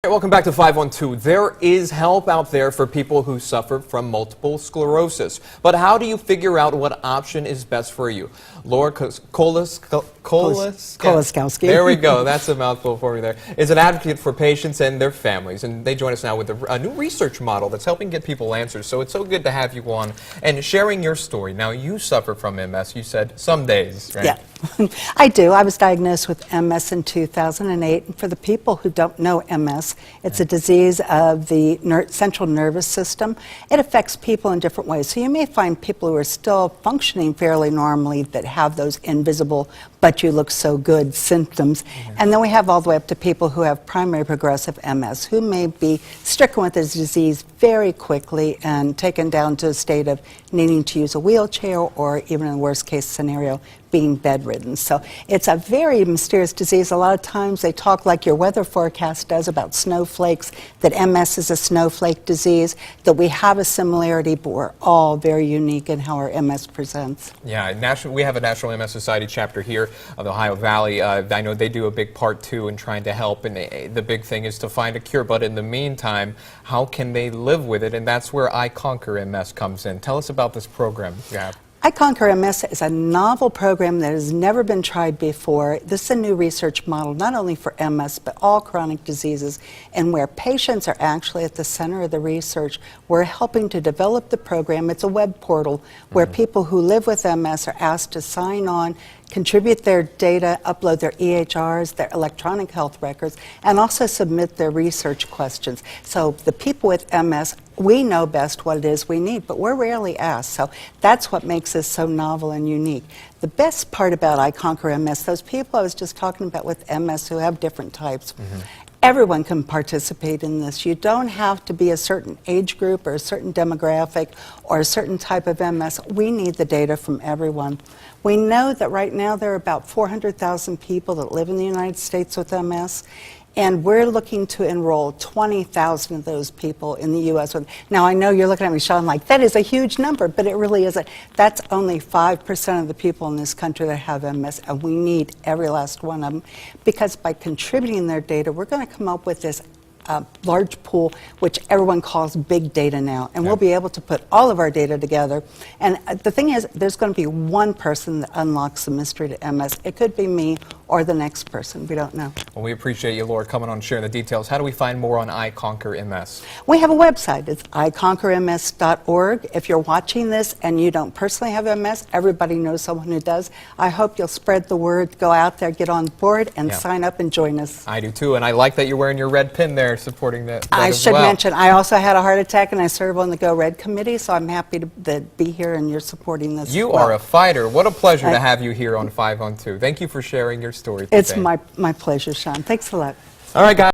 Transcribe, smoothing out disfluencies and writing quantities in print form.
Welcome back to 512. There is help out there for people who suffer from multiple sclerosis. But how do you figure out what option is best for you? Laura Kolaskowski. There we go. That's a mouthful for me there. Is an advocate for patients and their families. And they join us now with a new research model that's helping get people answers. So it's so good to have you on and sharing your story. Now, you suffer from MS. You said some days, right? Yeah, I do. I was diagnosed with MS in 2008. And for the people who don't know MS, it's a disease of the central nervous system. It affects people in different ways. So you may find people who are still functioning fairly normally that have those invisible, but you look so good symptoms. And then we have all the way up to people who have primary progressive MS, who may be stricken with this disease very quickly and taken down to a state of needing to use a wheelchair or even in the worst case scenario, being bedridden. So it's a very mysterious disease. A lot of times they talk like your weather forecast does about snowflakes, that MS is a snowflake disease, that we have a similarity, but we're all very unique in how our MS presents. Yeah, we have a National MS Society chapter here of the Ohio Valley. I know they do a big part too in trying to help, and the big thing is to find a cure. But in the meantime, how can they live with it? And that's where concur MS comes in. Tell us about this program you have. concur MS is a novel program that has never been tried before. This is a new research model, not only for MS, but all chronic diseases, and where patients are actually at the center of the research. We're helping to develop the program. It's a web portal where people who live with MS are asked to sign on, contribute their data, upload their EHRs, their electronic health records, and also submit their research questions. So the people with MS, we know best what it is we need, but we're rarely asked. So that's what makes this so novel and unique. The best part about concur MS, those people I was just talking about with MS who have different types, everyone can participate in this. You don't have to be a certain age group or a certain demographic or a certain type of MS. We need the data from everyone. We know that right now there are about 400,000 people that live in the United States with MS, and we're looking to enroll 20,000 of those people in the U.S. Now, I know you're looking at me, Sean, like, that is a huge number, but it really isn't. That's only 5% of the people in this country that have MS, and we need every last one of them, because by contributing their data, we're going to come up with this large pool, which everyone calls big data now, and we'll be able to put all of our data together. And the thing is, there's going to be one person that unlocks the mystery to MS. It could be me or the next person. We don't know. Well, we appreciate you, Laura, coming on and sharing the details. How do we find more on concur MS? We have a website. It's iconquerms.org. If you're watching this and you don't personally have MS, everybody knows someone who does. I hope you'll spread the word, go out there, get on board, and sign up and join us. I do too, and I like that you're wearing your red pin there, supporting that I as should well. mention, I also had a heart attack, and I serve on the Go Red committee, so I'm happy to be here, and you're supporting this. You are a fighter. What a pleasure to have you here on 5 on 2. Thank you for sharing your story today. It's my pleasure, Sean. Thanks a lot. All right, guys.